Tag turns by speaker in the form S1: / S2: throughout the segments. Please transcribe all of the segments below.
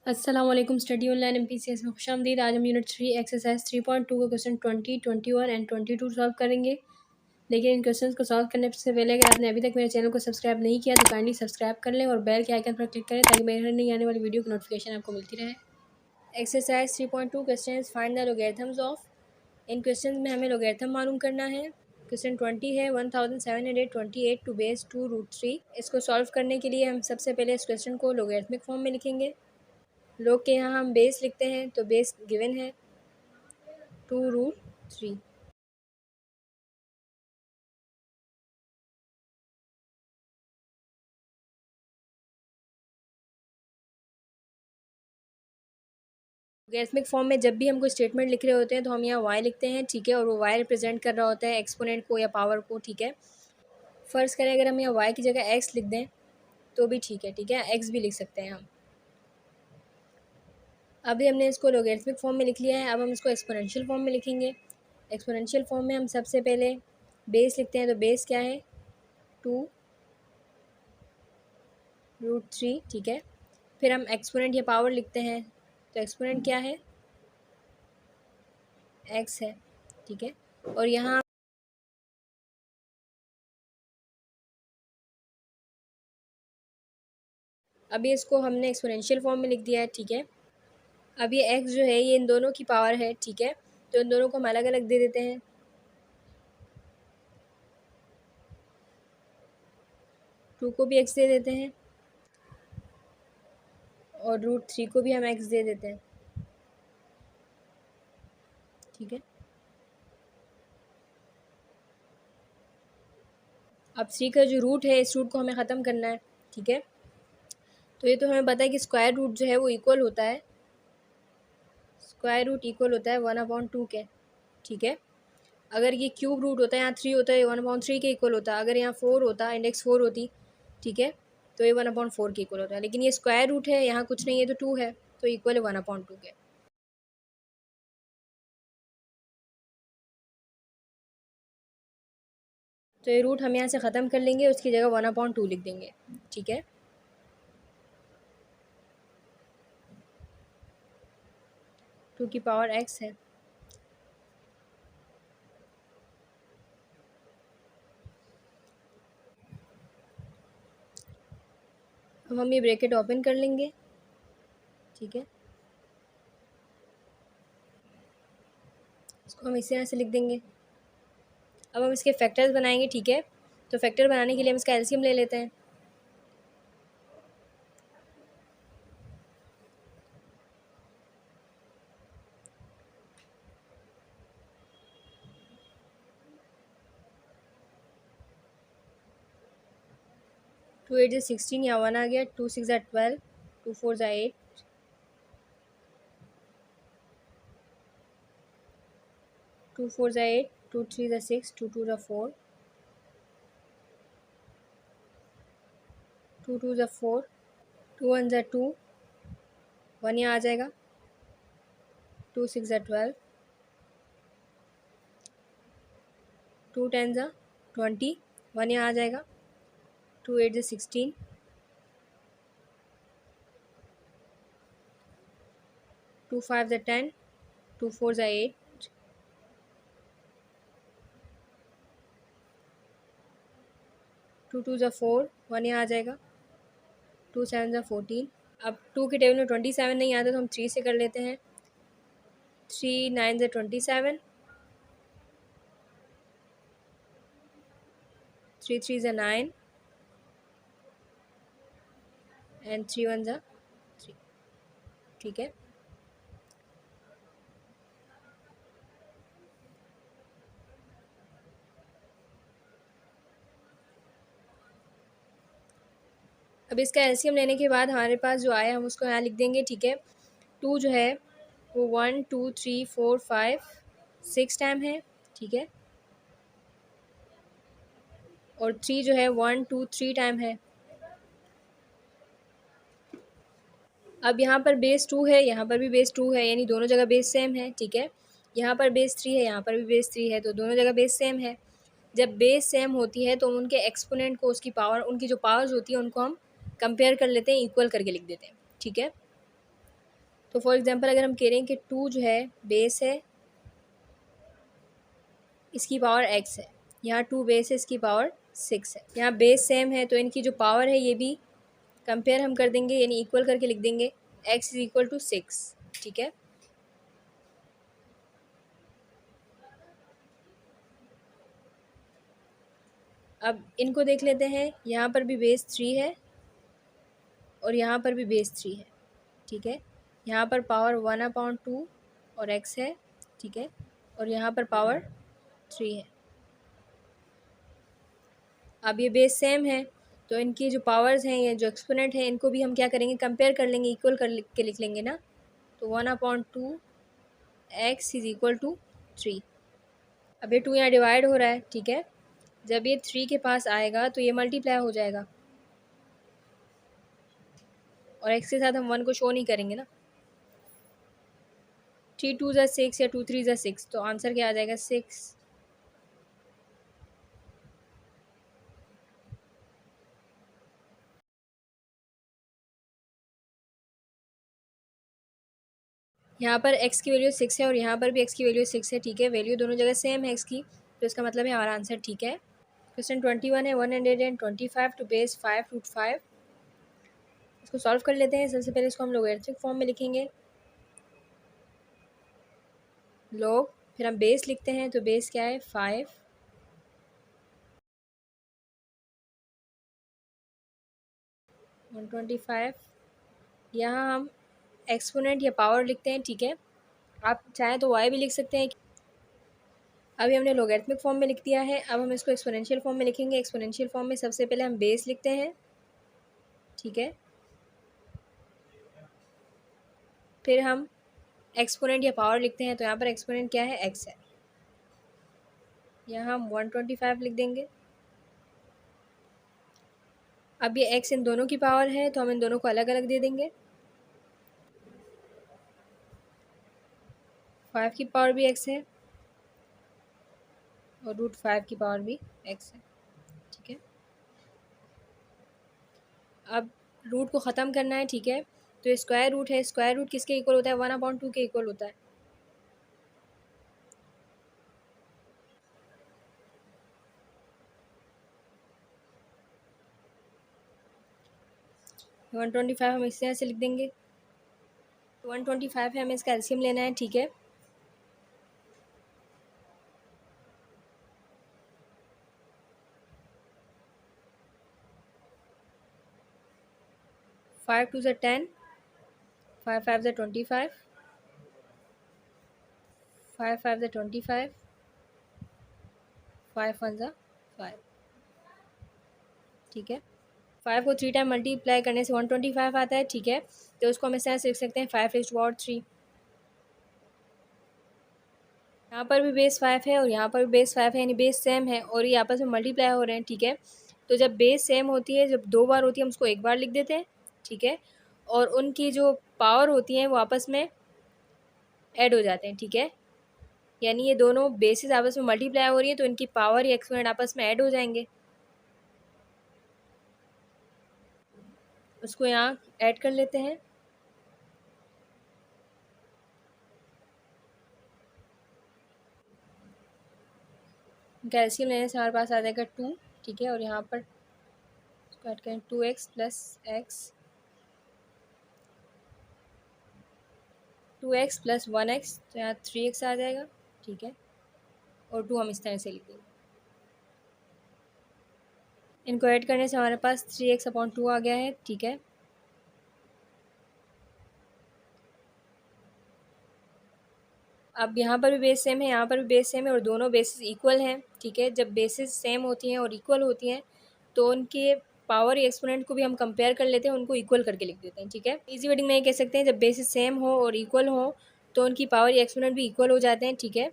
S1: अस्सलाम वालेकुम। Study online MPCS में खुशामदीद। आज हम यूनिट 3 एक्सरसाइज 3.2 का क्वेश्चन 20, 21 एंड 22 सॉल्व करेंगे। लेकिन इन क्वेश्चन को सॉल्व करने से पहले अगर आपने अभी तक मेरे चैनल को सब्सक्राइब नहीं किया तो काइंडली सब्सक्राइब कर लें और बेल के आइकन पर क्लिक करें ताकि मेरे नई आने वाली वीडियो की नोटिफिकेशन आपको मिलती रहे। Exercise 3.2 question find the logarithms of. इन क्वेश्चन में हमें लोगैरिथम मालूम करना है। क्वेश्चन 20 है 1728 टू बेस 2√3। इसको सॉल्व करने के लिए हम सबसे पहले इस क्वेश्चन को लोगैरिथमिक फॉर्म में लिखेंगे। लोग के यहाँ हम बेस लिखते हैं तो बेस गिवन है 2√3। लोगैरिथमिक फॉर्म में जब भी हम कोई स्टेटमेंट लिख रहे होते हैं तो हम यहाँ y लिखते हैं, ठीक है, और वो y रिप्रेजेंट कर रहा होता है एक्सपोनेंट को या पावर को, ठीक है। फ़र्ज़ करें अगर हम यहाँ y की जगह x लिख दें तो भी ठीक है, x भी लिख सकते हैं हम। अभी हमने इसको लोगैरिथमिक फॉर्म में लिख लिया है। अब हम इसको एक्सपोनेंशियल फॉर्म में लिखेंगे। एक्सपोनेंशियल फॉर्म में हम सबसे पहले बेस लिखते हैं तो बेस क्या है 2√3, ठीक है। फिर हम एक्सपोनेंट या पावर लिखते हैं तो एक्सपोनेंट क्या है x है, ठीक है। और यहाँ अभी इसको हमने एक्सपोनेंशियल फॉर्म में लिख दिया है, ठीक है। अब ये x जो है ये इन दोनों की पावर है, ठीक है, तो इन दोनों को हम अलग अलग दे देते हैं। टू को भी x दे देते हैं और √3 को भी हम x दे देते हैं, ठीक है। अब 3 का जो रूट है इस रूट को हमें ख़त्म करना है, ठीक है। तो ये तो हमें पता है कि स्क्वायर रूट जो है वो इक्वल होता है, स्क्वायर रूट इक्वल होता है 1/2 के, ठीक है। अगर ये क्यूब रूट होता है, यहाँ 3 होता है, 1/3 के इक्वल होता है। अगर यहाँ 4 होता, इंडेक्स 4 होती, ठीक है, तो ये 1/4 के इक्वल होता है। लेकिन ये स्क्वायर रूट है, यहाँ कुछ नहीं है तो 2 है, तो इक्वल है 1/2 के। तो ये रूट हम यहाँ से ख़त्म कर लेंगे, उसकी जगह 1/2 लिख देंगे, ठीक है। टू की पावर x है। अब हम ये ब्रैकेट ओपन कर लेंगे, ठीक है। इसको हम इस तरह से लिख देंगे। अब हम इसके फैक्टर्स बनाएंगे, ठीक है। तो फैक्टर बनाने के लिए हम इसका एलसीएम ले लेते हैं। टू 8 = 16, यहाँ 1 आ गया। 2 6 = 12, 2 4 = 8, 2 4 = 8, 2 3 = 6, 2 2 = 4, 2 2 = 4, 2 1 = 2, 1 यहाँ आ जाएगा। 2 6 = 12, 2 10 = 20, 1 यहाँ आ जाएगा। 2 8 = 16, 2 5 = 10, 2 4 = 8, 2 2 = 4, 1 यहाँ आ जाएगा। 2 7 = 14। अब 2 के टेबल में 27 नहीं आता तो हम 3 से कर लेते हैं। 3 9 = 27, 3 3 = 9 एंड 3 1 = 3, ठीक है। अब इसका एलसीएम लेने के बाद हमारे पास जो आया हम उसको यहाँ लिख देंगे, ठीक है। 2 जो है वो 1 2 3 4 5 6 टाइम है, ठीक है। और 3 जो है 1 2 3 टाइम है। अब यहाँ पर बेस 2 है, यहाँ पर भी बेस 2 है, यानी दोनों जगह बेस सेम है, ठीक है। यहाँ पर बेस 3 है, यहाँ पर भी बेस 3 है, तो दोनों जगह बेस सेम है। जब बेस सेम होती है तो उनके एक्सपोनेंट को, उसकी पावर, उनकी जो पावर्स होती है उनको हम कंपेयर कर लेते हैं, इक्वल करके लिख देते हैं, ठीक है। तो फॉर एग्जांपल अगर हम कह रहे हैं कि 2 जो है बेस है, इसकी पावर x है, यहाँ 2 बेस है, इसकी पावर 6 है। यहाँ बेस सेम है तो इनकी जो पावर है ये भी कंपेयर हम कर देंगे, यानी इक्वल करके लिख देंगे x इज इक्वल टू 6, ठीक है। अब इनको देख लेते हैं, यहाँ पर भी बेस 3 है और यहाँ पर भी बेस 3 है, ठीक है। यहाँ पर पावर 1/2 और x है, ठीक है, और यहाँ पर पावर 3 है। अब ये बेस सेम है तो इनकी जो पावर्स हैं, ये जो एक्सपोनेंट है, इनको भी हम क्या करेंगे, कंपेयर कर लेंगे, इक्वल कर के लिख लेंगे ना। तो 1/2 x इज इक्वल टू 3। अब ये 2 यहाँ डिवाइड हो रहा है, ठीक है। जब ये 3 के पास आएगा तो ये मल्टीप्लाई हो जाएगा और x के साथ हम 1 को शो नहीं करेंगे ना। 3 2 ज़ा 6 या 2 3 ज़ा 6, तो आंसर क्या आ जाएगा, 6। यहाँ पर x की वैल्यू 6 है और यहाँ पर भी x की वैल्यू 6 है, ठीक है। वैल्यू दोनों जगह सेम है x की, तो इसका मतलब है हमारा आंसर ठीक है। क्वेश्चन 21 है 125 टू बेस 5 रूट 5। इसको सॉल्व कर लेते हैं। सबसे पहले इसको हम लोगरिथमिक फॉर्म में लिखेंगे, लॉग, फिर हम बेस लिखते हैं, तो बेस क्या है 5, वन 25। यहाँ हम एक्सपोनेंट या पावर लिखते हैं, ठीक है। आप चाहें तो y भी लिख सकते हैं। अभी हमने लोगरिथमिक फॉर्म में लिख दिया है, अब हम इसको एक्सपोनेंशियल फॉर्म में लिखेंगे। एक्सपोनेंशियल फॉर्म में सबसे पहले हम बेस लिखते हैं, ठीक है, फिर हम एक्सपोनेंट या पावर लिखते हैं। तो यहाँ पर एक्सपोनेंट क्या है, x है, यहाँ हम 125 लिख देंगे। अब ये x इन दोनों की पावर है तो हम इन दोनों को अलग अलग दे देंगे। 5 की पावर भी x है और रूट 5 की पावर भी x है, ठीक है। अब रूट को ख़त्म करना है, ठीक है। तो स्क्वायर रूट है, स्क्वायर रूट किसके इक्वल होता है, 1/2 के इक्वल होता है। वन 125 हम इस तरह से लिख देंगे। 125 है, हमें इसका एलसीएम लेना है, ठीक है। फाइव 2 ज़ा 10, 5 5 ज़ा 25, 5 5 ज़ा 25, 5 1 ज़ा 5, ठीक है। 5 को 3 टाइम मल्टीप्लाई करने से 125 आता है, ठीक है। तो उसको हम इस तरह से लिख सकते हैं 5⁻3। यहाँ पर भी बेस 5 है और यहाँ पर भी बेस 5 है, यानी बेस सेम है और ये आपस में मल्टीप्लाई हो रहे हैं, ठीक है। तो जब बेस सेम होती है, जब 2 बार होती है, हम उसको 1 बार लिख देते हैं, ठीक है। और उनकी जो पावर होती हैं वो आपस में ऐड हो जाते हैं, ठीक है। यानी ये दोनों बेसिस आपस में मल्टीप्लाई हो रही है तो इनकी पावर या एक्सपोनेंट आपस में ऐड हो जाएंगे। उसको यहाँ ऐड कर लेते हैं। कैल्शियम लेने से हमारे पास आ जाएगा 2, ठीक है। और यहाँ पर इसको ऐड करें 2x plus x, 2x plus 1x, तो यहाँ 3x आ जाएगा, ठीक है। और 2 हम इस तरह से लिख देंगे। इनको ऐड करने से हमारे पास 3x/2 आ गया है, ठीक है। अब यहाँ पर भी बेस सेम है, यहाँ पर भी बेस सेम है और दोनों बेसिस इक्वल हैं, ठीक है। जब बेसिस सेम होती हैं और इक्वल होती हैं तो उनके पावर या एक्सपोनेंट को भी हम कंपेयर कर लेते हैं, उनको इक्वल करके लिख देते हैं, ठीक है। इजी वर्डिंग में ये कह सकते हैं, जब बेसिस सेम हो और इक्वल हो तो उनकी पावर या एक्सपोनेंट भी इक्वल हो जाते हैं, ठीक है।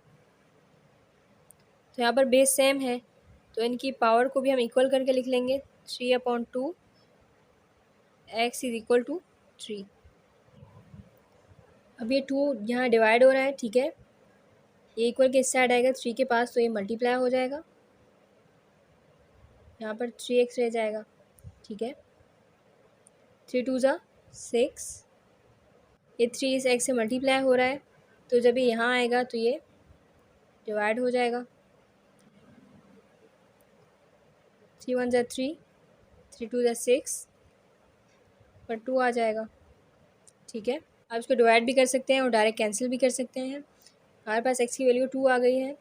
S1: तो यहाँ पर बेस सेम है तो इनकी पावर को भी हम इक्वल करके लिख लेंगे, 3/2 x इज इक्वल टू 3। अब ये 2 यहाँ डिवाइड हो रहा है, ठीक है। ये इक्वल के इस साइड आएगा 3 के पास तो ये मल्टीप्लाई हो जाएगा, यहाँ पर 3x रह जाएगा, ठीक है। 3 2 ज़ा 6, ये 3 इस x से मल्टीप्लाई हो रहा है, तो जब ये यहाँ आएगा तो ये डिवाइड हो जाएगा। 3 1 ज़ा 3, 3 2 ज़ा 6 और 2 आ जाएगा। ठीक है, आप इसको डिवाइड भी कर सकते हैं और डायरेक्ट कैंसिल भी कर सकते हैं। हमारे पास x की वैल्यू 2 आ गई है।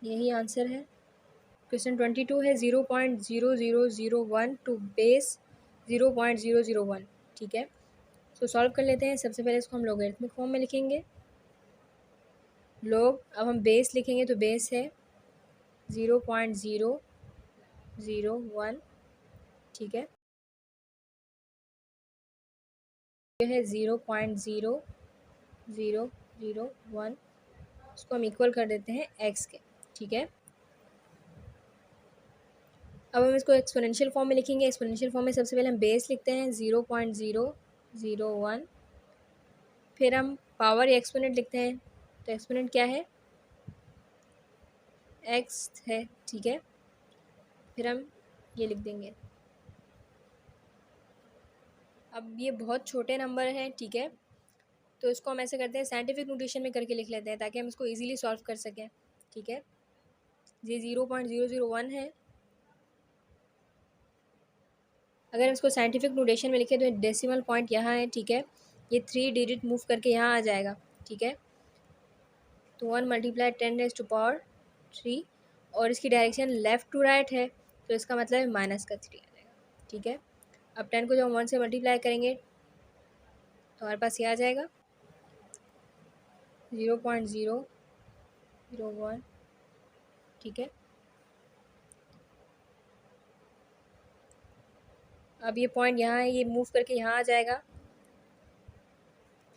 S1: यही आंसर है। क्वेश्चन 22 है 0.0001 टू बेस 0.001। ठीक है, तो सॉल्व कर लेते हैं। सबसे पहले इसको हम लॉगरिथमिक फॉर्म में लिखेंगे। लॉग, अब हम बेस लिखेंगे तो बेस है 0.001। ठीक है, यह है 0.0001। इसको हम इक्वल कर देते हैं x के। ठीक है, अब हम इसको एक्सपोनेंशियल फॉर्म में लिखेंगे। एक्सपोनेंशियल फॉर्म में सबसे पहले हम बेस लिखते हैं 0.001, फिर हम पावर या एक्सपोनेंट लिखते हैं। तो एक्सपोनेंट क्या है, x है। ठीक है, फिर हम ये लिख देंगे। अब ये बहुत छोटे नंबर हैं। ठीक है, तो इसको हम ऐसे करते हैं, साइंटिफिक नोटेशन में करके लिख लेते हैं ताकि हम इसको इजीली सॉल्व कर सकें। ठीक है, ये 0.001 है। अगर हम इसको साइंटिफिक नोटेशन में लिखें तो डेसिमल पॉइंट यहाँ है। ठीक है, ये 3 डिजिट मूव करके यहाँ आ जाएगा। ठीक है, तो 1 मल्टीप्लाई 10⁻³ और इसकी डायरेक्शन लेफ़्ट टू राइट है, तो इसका मतलब है माइनस का 3 आ जाएगा। ठीक है, अब 10 को जब हम 1 से मल्टीप्लाई करेंगे तो हमारे पास ये आ जाएगा 0.001। ठीक है, अब ये पॉइंट यहाँ है, ये मूव करके यहाँ आ जाएगा,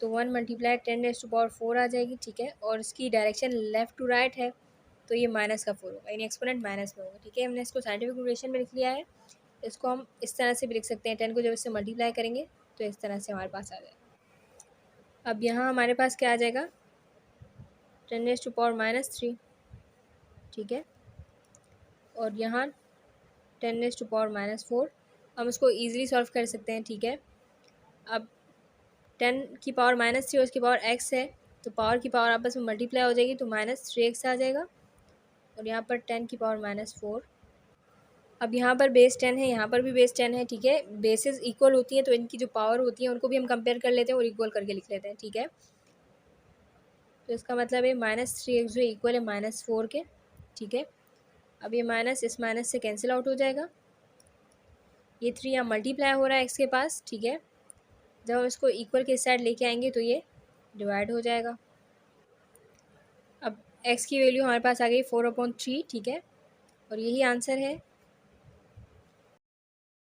S1: तो 1 मल्टीप्लाई 10⁻⁴ आ जाएगी। ठीक है, और इसकी डायरेक्शन लेफ़्ट टू राइट है, तो ये माइनस का 4 होगा, यानी एक्सपोनेंट माइनस में होगा। ठीक है, हमने इसको साइंटिफिक नोटेशन में लिख लिया है। इसको हम इस तरह से भी लिख सकते हैं, 10 को जब इससे मल्टीप्लाई करेंगे तो इस तरह से हमारे पास आ जाएगा। अब यहाँ हमारे पास क्या आ जाएगा, 10⁻⁻3। ठीक है, और यहाँ 10⁻⁻4। हम इसको ईजिली सॉल्व कर सकते हैं। ठीक है, अब 10 की पावर -3 और उसकी पावर x है, तो पावर की पावर आपस में मल्टीप्लाई हो जाएगी, तो -3x आ जाएगा, और यहाँ पर 10 की पावर -4। अब यहाँ पर बेस 10 है, यहाँ पर भी बेस 10 है। ठीक है, बेसेस इक्वल होती हैं तो इनकी जो पावर होती है उनको भी हम कंपेयर कर लेते हैं और इक्वल करके लिख लेते हैं। ठीक है, तो इसका मतलब है -3x जो इक्वल है -4 के। ठीक है, अब ये माइनस इस माइनस से कैंसिल आउट हो जाएगा, ये 3 यहाँ मल्टीप्लाई हो रहा है x के पास। ठीक है, जब हम इसको इक्वल के साइड लेके आएंगे तो ये डिवाइड हो जाएगा। अब x की वैल्यू हमारे पास आ गई 4/3। ठीक है, और यही आंसर है।